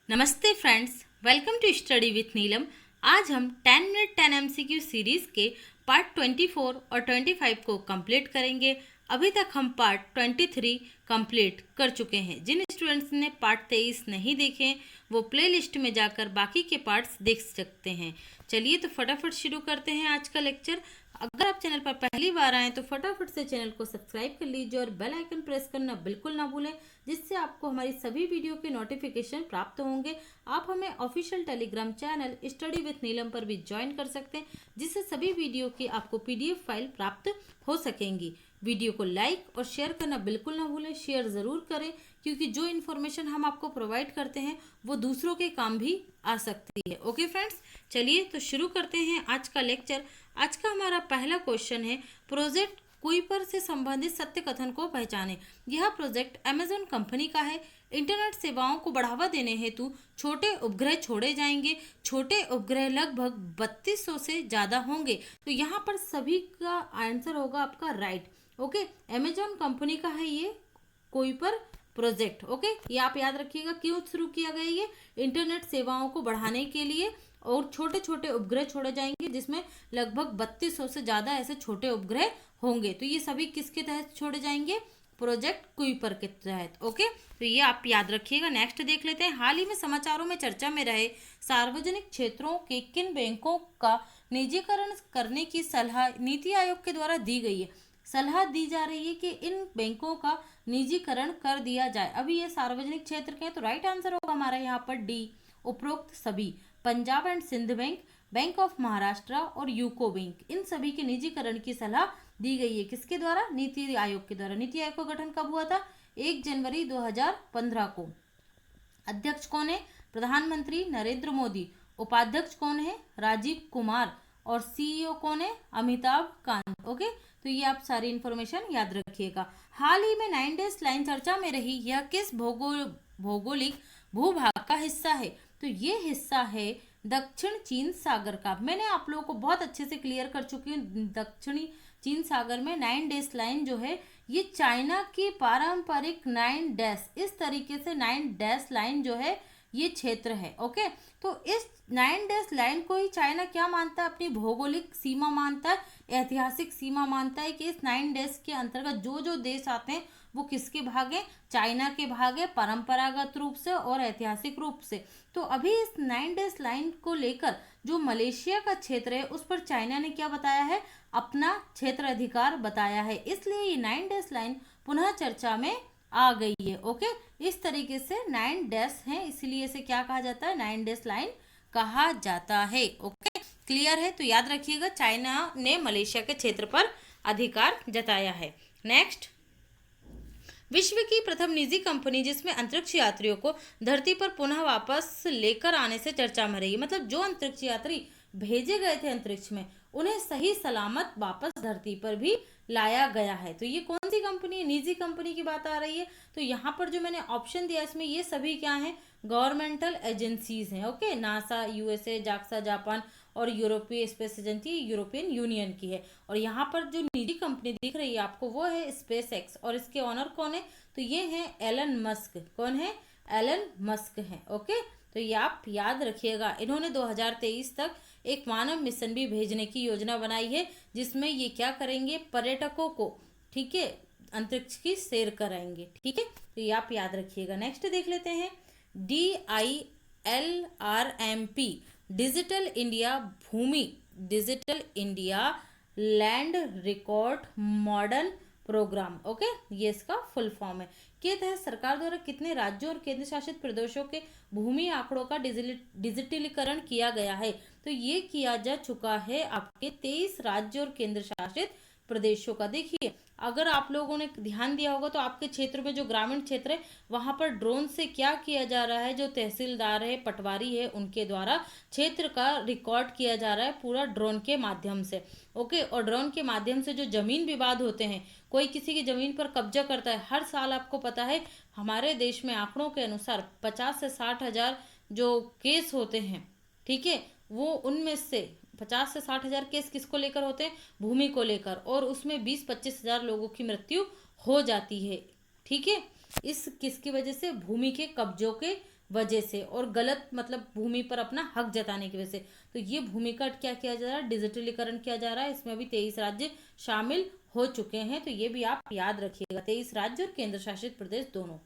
नमस्ते friends, welcome to study with Neelam. आज हम 10 मिनट 10 एमसीक्यू सीरीज़ के पार्ट 24 और 25 को कंप्लीट करेंगे। अभी तक हम पार्ट 23 कंप्लीट कर चुके हैं। जिन स्टूडेंट्स ने पार्ट 23 नहीं देखे वो प्लेलिस्ट में जाकर बाकी के पार्ट्स देख सकते हैं। चलिए तो फटाफट शुरू करते हैं आज का लेक्चर। अगर आप चैनल पर पहली बार आए तो फटाफट से चैनल को सब्सक्राइब कर लीजिए और बेल आइकन प्रेस करना बिल्कुल ना भूलें, जिससे आपको हमारी सभी वीडियो के नोटिफिकेशन प्राप्त होंगे। आप हमें official Telegram channel study with Neelam पर भी ज्वाइन कर सकते हैं, जिससे सभी वीडियो की आपको पीडीएफ फाइल प्राप्त हो सकेंगी। वीडियो को लाइक और शेयर करना बिल्कुल ना भूलें। शेयर ज़रूर करें, क्योंकि जो इन्फॉर्मेशन हम आपको प्रोवाइड करते हैं वो दूसरों के काम भी आ सकती है। ओके फ्रेंड्स, चलिए तो शुरू करते हैं आज का लेक्चर। आज का हमारा पहला क्वेश्चन है, प्रोजेक्ट कुइपर से संबंधित सत्य कथन को पहचाने। यह प्रोजेक्ट अमेजन कंपनी का है। इंटरनेट सेवाओं को बढ़ावा देने हेतु छोटे उपग्रह छोड़े जाएंगे। छोटे उपग्रह लगभग 3200 से ज़्यादा होंगे। तो यहाँ पर सभी का आंसर होगा आपका राइट। ओके, अमेजन कंपनी का है ये कुइपर प्रोजेक्ट। ओके, ये आप याद रखिएगा क्यों शुरू किया गया। ये इंटरनेट सेवाओं को बढ़ाने के लिए और छोटे छोटे उपग्रह छोड़े जाएंगे, जिसमें लगभग 3200 से ज़्यादा ऐसे छोटे उपग्रह होंगे। तो ये सभी किसके तहत छोड़े जाएंगे? प्रोजेक्ट कुइपर के तहत। ओके, तो ये आप याद रखिएगा। नेक्स्ट देख लेते हैं। हाल ही में समाचारों में चर्चा में रहे सार्वजनिक क्षेत्रों के किन बैंकों का निजीकरण करने की सलाह नीति आयोग के द्वारा दी गई है। सलाह दी जा रही है कि इन बैंकों का निजीकरण कर दिया जाए। अभी ये सार्वजनिक क्षेत्र के हैं, तो राइट आंसर होगा हमारा यहाँ पर डी, उपरोक्त सभी। Punjab and Sind bank, bank of Maharashtra और यूको बैंक, इन सभी के निजीकरण की सलाह दी गई है। किसके द्वारा? नीति आयोग के द्वारा। नीति आयोग का गठन कब हुआ था? 1 जनवरी 2015 को। अध्यक्ष कौन है? प्रधानमंत्री नरेंद्र मोदी। उपाध्यक्ष कौन है? राजीव कुमार। और सीईओ कौन है? अमिताभ कांत। ओके, तो ये आप सारी इंफॉर्मेशन याद रखिएगा। हाल ही में 9 डेज लाइन चर्चा में रही, यह किस भौगोलिक भूभाग का हिस्सा है? तो ये हिस्सा है दक्षिण चीन सागर का। मैंने आप लोगों को बहुत अच्छे से क्लियर कर चुकी हूँ। दक्षिणी चीन सागर में 9 डेज लाइन जो है ये चाइना की पारंपरिक 9 डैश, इस तरीके से 9 डैश लाइन जो है ये क्षेत्र है। ओके, तो इस 9 डैश लाइन को ही चाइना क्या मानता है? अपनी भौगोलिक सीमा मानता है, ऐतिहासिक सीमा मानता है कि इस 9 डैश के अंतर्गत जो जो देश आते हैं वो किसके भाग है? चाइना के भाग है, परंपरागत रूप से और ऐतिहासिक रूप से। तो अभी इस 9 डैश लाइन को लेकर जो मलेशिया का क्षेत्र है उस पर चाइना ने क्या बताया है? अपना क्षेत्र अधिकार बताया है। इसलिए ये 9 डैश लाइन पुनः चर्चा में आ गई है। ओके, इस तरीके से 9 डैश है, इसलिए इसे क्या कहा जाता है? 9 डैश लाइन कहा जाता है। ओके, क्लियर है? तो याद रखिएगा, चाइना ने मलेशिया के क्षेत्र पर अधिकार जताया है। नेक्स्ट, विश्व की प्रथम निजी कंपनी जिसमें अंतरिक्ष यात्रियों को धरती पर पुनः वापस लेकर आने से चर्चा में रही। मतलब जो अंतरिक्ष यात्री भेजे गए थे अंतरिक्ष में, उन्हें सही सलामत वापस धरती पर भी लाया गया है। तो ये कौन सी कंपनी है? निजी कंपनी की बात आ रही है। तो यहाँ पर जो मैंने ऑप्शन दिया इसमें ये सभी क्या हैं? गवर्नमेंटल एजेंसीज हैं। Okay, NASA USA, JAXA Japan और यूरोपीय स्पेस एजेंसी यूरोपियन यूनियन की है। और यहाँ पर जो निजी कंपनी दिख रही है आपको वो है स्पेस एक्स, और इसके ऑनर कौन है? तो ये है एलन मस्क। कौन है? एलन मस्क है। ओके, तो ये आप याद रखिएगा। इन्होंने 2023 तक एक मानव मिशन भी भेजने की योजना बनाई है, जिसमें ये क्या करेंगे? पर्यटकों को, ठीक है, अंतरिक्ष की सैर कराएंगे। ठीक है, तो ये आप याद रखिएगा। नेक्स्ट देख लेते हैं। DILRMP, digital India Bhoomi, digital India land record modern program. Okay, ये इसका फुल फॉर्म है। के तहत सरकार द्वारा कितने राज्यों और केंद्र शासित प्रदेशों के भूमि आंकड़ों का डिजिटलीकरण किया गया है? तो ये किया जा चुका है आपके 23 राज्य और केंद्र शासित प्रदेशों का। देखिए, अगर आप लोगों ने ध्यान दिया होगा तो आपके क्षेत्र में जो ग्रामीण क्षेत्र है वहां पर ड्रोन से क्या किया जा रहा है? जो तहसीलदार है, पटवारी है, उनके द्वारा क्षेत्र का रिकॉर्ड किया जा रहा है पूरा ड्रोन के माध्यम से। ओके, और ड्रोन के माध्यम से जो जमीन विवाद होते हैं, कोई किसी की जमीन पर कब्जा करता है, हर साल आपको पता है हमारे देश में आंकड़ों के अनुसार 50 से 60 हजार जो केस होते हैं, ठीक है, वो उनमें से 50 से 60 हजार केस किसको लेकर होते हैं? भूमि को लेकर, और उसमें 20-25 हजार लोगों की मृत्यु हो जाती है। ठीक है, इस किसकी वजह से? भूमि के कब्जों के वजह से और गलत मतलब भूमि पर अपना हक जताने की वजह से। तो ये भूमि का क्या किया जा रहा है, डिजिटलीकरण किया जा रहा है। इसमें भी 23 राज्य शामिल हो चुके हैं, तो ये भी आप याद रखिएगा, 23 राज्य और केंद्र शासित प्रदेश दोनों।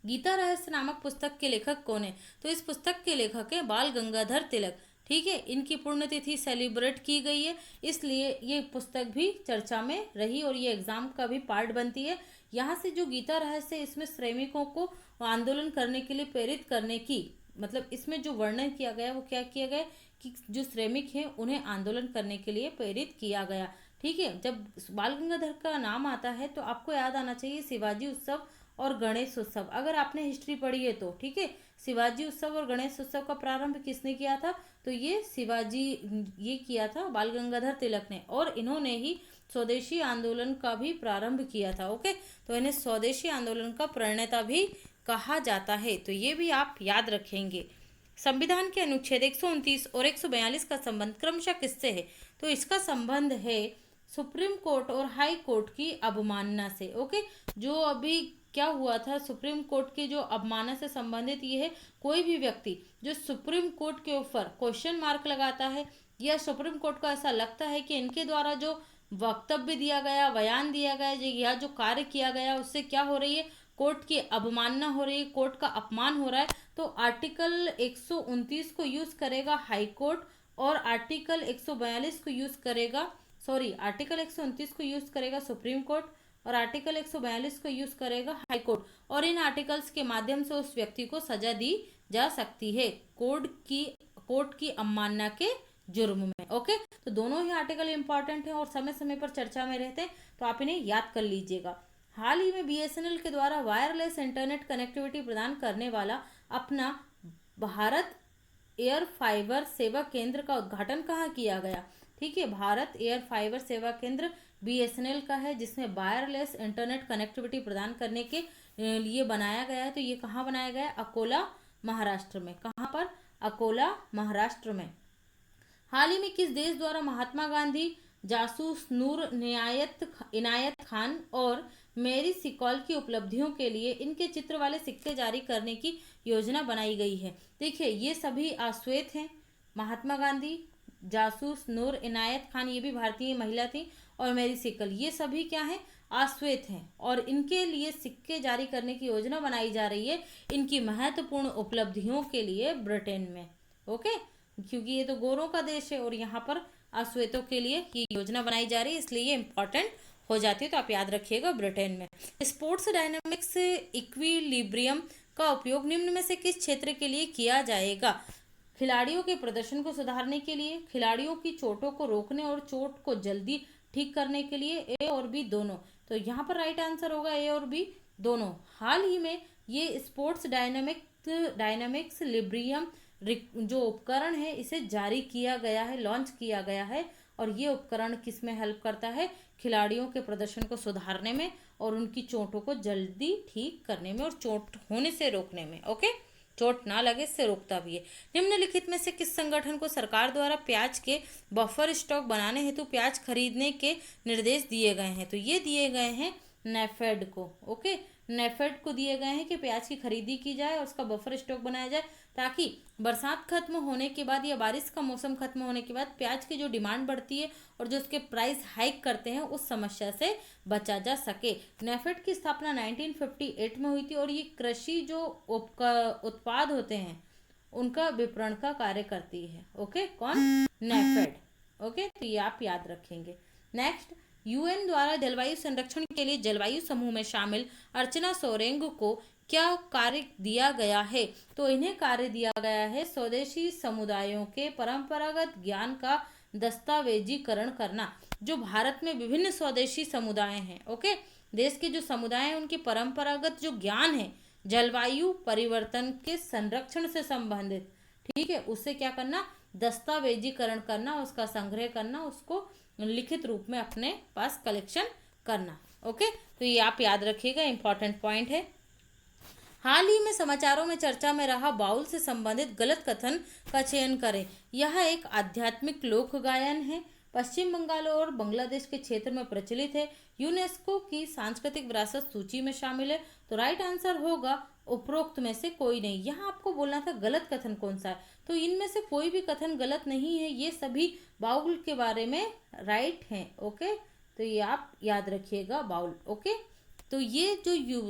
गीता रहस्य नामक पुस्तक के लेखक कौन है? तो इस पुस्तक के लेखक है बाल गंगाधर तिलक। ठीक है, इनकी पुण्यतिथि सेलिब्रेट की गई है, इसलिए ये पुस्तक भी चर्चा में रही और ये एग्जाम का भी पार्ट बनती है। यहाँ से जो गीता रहस्य, इसमें श्रमिकों को आंदोलन करने के लिए प्रेरित करने की, मतलब इसमें जो वर्णन किया गया वो क्या किया गया कि जो श्रमिक हैं उन्हें आंदोलन करने के लिए प्रेरित किया गया। ठीक है, जब बाल गंगाधर का नाम आता है तो आपको याद आना चाहिए शिवाजी उत्सव और गणेश उत्सव, अगर आपने हिस्ट्री पढ़ी है तो। ठीक है, शिवाजी उत्सव और गणेश उत्सव का प्रारंभ किसने किया था? तो ये ये किया था बाल गंगाधर तिलक ने, और इन्होंने ही स्वदेशी आंदोलन का भी प्रारंभ किया था। ओके, तो इन्हें स्वदेशी आंदोलन का प्रणेता भी कहा जाता है, तो ये भी आप याद रखेंगे। संविधान के अनुच्छेद 129 और 142 का संबंध क्रमशः किससे है? तो इसका संबंध है सुप्रीम कोर्ट और हाई कोर्ट की अवमानना से। ओके, जो अभी क्या हुआ था, सुप्रीम कोर्ट की जो अवमानना से संबंधित ये है, कोई भी व्यक्ति जो सुप्रीम कोर्ट के ऊपर क्वेश्चन मार्क लगाता है या सुप्रीम कोर्ट को ऐसा लगता है कि इनके द्वारा जो वक्तव्य दिया गया, बयान दिया गया या जो कार्य किया गया उससे क्या हो रही है, कोर्ट की अवमानना हो रही है, कोर्ट का अपमान हो रहा है, तो आर्टिकल 129 को यूज करेगा हाई कोर्ट और आर्टिकल 142 को यूज करेगा, आर्टिकल 129 को यूज करेगा सुप्रीम कोर्ट और आर्टिकल 142 को यूज करेगा हाई कोर्ट, और इन आर्टिकल्स के माध्यम से उस व्यक्ति को सजा दी जा सकती है कोर्ट की अवमानना के जुर्म में। ओके, तो दोनों ही आर्टिकल इंपॉर्टेंट है और समय समय पर चर्चा में रहते हैं, तो आप इन्हें याद कर लीजिएगा। हाल ही में बीएसएनएल के द्वारा वायरलेस इंटरनेट कनेक्टिविटी प्रदान करने वाला अपना भारत एयर फाइबर सेवा केंद्र का उद्घाटन कहाँ किया गया? ठीक है, भारत एयर फाइबर सेवा केंद्र बीएसएनएल का है, जिसमें वायरलेस इंटरनेट कनेक्टिविटी प्रदान करने के लिए बनाया गया है। तो ये कहाँ बनाया गया है? अकोला महाराष्ट्र में। कहाँ पर? अकोला महाराष्ट्र में। हाल ही में किस देश द्वारा महात्मा गांधी, जासूस नूर इनायत खान और मेरी सिकॉल की उपलब्धियों के लिए इनके चित्र वाले सिक्के जारी करने की योजना बनाई गई है? देखिए, ये सभी अश्वेत हैं। महात्मा गांधी, जासूस नूर इनायत खान, ये भी भारतीय महिला थी, और मेरी सिकल, ये सभी क्या हैं? अश्वेत हैं, और इनके लिए सिक्के जारी करने की योजना बनाई जा रही है इनकी महत्वपूर्ण उपलब्धियों के लिए ब्रिटेन में। ओके, क्योंकि ये तो गोरों का देश है और यहाँ पर अश्वेतों के लिए ये योजना बनाई जा रही है, इसलिए ये इंपॉर्टेंट हो जाती है, तो आप याद रखिएगा ब्रिटेन में। स्पोर्ट्स डायनामिक्स इक्विलिब्रियम का उपयोग निम्न में से किस क्षेत्र के लिए किया जाएगा? खिलाड़ियों के प्रदर्शन को सुधारने के लिए, खिलाड़ियों की चोटों को रोकने और चोट को जल्दी ठीक करने के लिए, ए और बी दोनों। तो यहाँ पर राइट आंसर होगा ए और बी दोनों। हाल ही में ये स्पोर्ट्स डायनामिक्स लिब्रियम जो उपकरण है इसे जारी किया गया है, लॉन्च किया गया है, और ये उपकरण किस में हेल्प करता है? खिलाड़ियों के प्रदर्शन को सुधारने में और उनकी चोटों को जल्दी ठीक करने में और चोट होने से रोकने में। ओके, चोट ना लगे इससे रोकता भी है। निम्नलिखित में से किस संगठन को सरकार द्वारा प्याज के बफर स्टॉक बनाने हेतु प्याज खरीदने के निर्देश दिए गए हैं? तो ये दिए गए हैं नेफेड को। ओके, नेफेड को दिए गए हैं कि प्याज की खरीदी की जाए और उसका बफर स्टॉक बनाया जाए, ताकि बरसात खत्म होने के बाद या बारिश का मौसम खत्म होने के बाद प्याज की जो डिमांड बढ़ती है और जो उसके प्राइस हाइक करते हैं उस समस्या से बचा जा सके। नेफेड की स्थापना 1958 में हुई थी और ये कृषि जो उत्पाद होते हैं उनका विपणन का कार्य करती है। ओके, कौन? नेफेड। ओके, तो ये आप याद रखेंगे। नेक्स्ट, यूएन द्वारा जलवायु संरक्षण के लिए जलवायु समूह में शामिल अर्चना सोरेंग को क्या कार्य दिया गया है? तो इन्हें कार्य दिया गया है स्वदेशी समुदायों के परंपरागत ज्ञान का दस्तावेजीकरण करना। जो भारत में विभिन्न स्वदेशी समुदाय हैं, ओके, देश के जो समुदाय हैं उनकी परंपरागत जो ज्ञान है जलवायु परिवर्तन के संरक्षण से संबंधित, ठीक है, उससे क्या करना? दस्तावेजीकरण करना, उसका संग्रह करना, उसको लिखित रूप में अपने पास कलेक्शन करना। ओके, तो ये आप याद रखिएगा, इंपॉर्टेंट पॉइंट है। हाल ही में समाचारों में चर्चा में रहा बाउल से संबंधित गलत कथन का चयन करें। यह एक आध्यात्मिक लोक गायन है, पश्चिम बंगाल और बांग्लादेश के क्षेत्र में प्रचलित है, यूनेस्को की सांस्कृतिक विरासत सूची में शामिल है। तो राइट आंसर होगा उपरोक्त में से कोई नहीं। यहाँ आपको बोलना था गलत कथन कौन सा है, तो इनमें से कोई भी कथन गलत नहीं है, ये सभी बाउल के बारे में राइट हैं। ओके, तो ये आप याद रखिएगा, बाउल। ओके, तो ये जो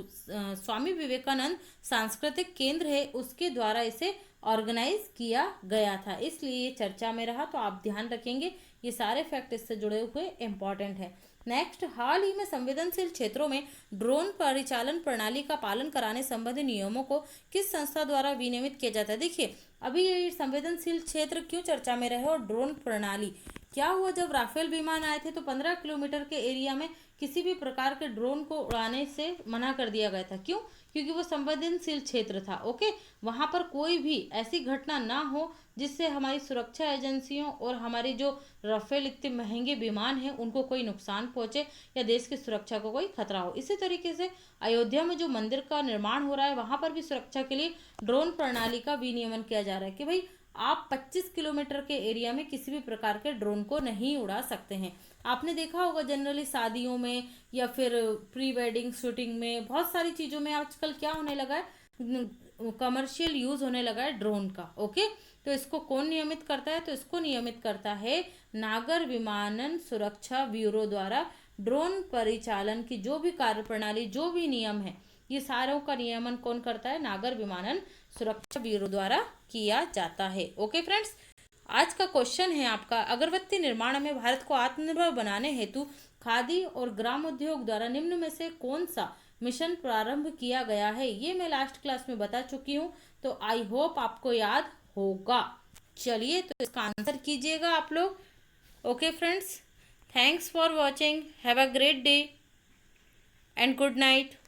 स्वामी विवेकानंद सांस्कृतिक केंद्र है उसके द्वारा इसे ऑर्गेनाइज किया गया था, इसलिए ये चर्चा में रहा। तो आप ध्यान रखेंगे, ये सारे फैक्ट इससे जुड़े हुए इंपॉर्टेंट है। नेक्स्ट, हाल ही में संवेदनशील क्षेत्रों में ड्रोन परिचालन प्रणाली का पालन कराने संबंधी नियमों को किस संस्था द्वारा विनियमित किया जाता है। देखिए, अभी ये संवेदनशील क्षेत्र क्यों चर्चा में रहे और ड्रोन प्रणाली क्या हुआ, जब राफेल विमान आए थे तो 15 किलोमीटर के एरिया में किसी भी प्रकार के ड्रोन को उड़ाने से मना कर दिया गया था। क्यों? क्योंकि वो संवेदनशील क्षेत्र था। ओके, वहां पर कोई भी ऐसी घटना ना हो जिससे हमारी सुरक्षा एजेंसियों और हमारे जो राफेल इतने महंगे विमान हैं उनको कोई नुकसान पहुंचे या देश की सुरक्षा को कोई खतरा हो। इसी तरीके से अयोध्या में जो मंदिर का निर्माण हो रहा है वहां पर भी सुरक्षा के लिए ड्रोन प्रणाली का विनियमन किया जा रहा है कि भाई आप 25 किलोमीटर के एरिया में किसी भी प्रकार के ड्रोन को नहीं उड़ा सकते हैं। आपने देखा होगा जनरली शादियों में या फिर प्री वेडिंग शूटिंग में, बहुत सारी चीज़ों में आजकल क्या होने लगा है, कमर्शियल यूज होने लगा है ड्रोन का। ओके, तो इसको कौन नियमित करता है, तो इसको नियमित करता है नागर विमानन सुरक्षा ब्यूरो द्वारा। ड्रोन परिचालन की जो भी कार्यप्रणाली, जो भी नियम है, ये सारों का नियमन कौन करता है, नागर विमानन सुरक्षा ब्यूरो द्वारा किया जाता है। ओके फ्रेंड्स, आज का क्वेश्चन है आपका, अगरबत्ती निर्माण में भारत को आत्मनिर्भर बनाने हेतु खादी और ग्राम उद्योग द्वारा निम्न में से कौन सा मिशन प्रारंभ किया गया है। ये मैं लास्ट क्लास में बता चुकी हूँ, तो आई होप आपको याद होगा। चलिए, तो इसका आंसर कीजिएगा आप लोग। Okay friends, thanks for watching, have a great day and good night.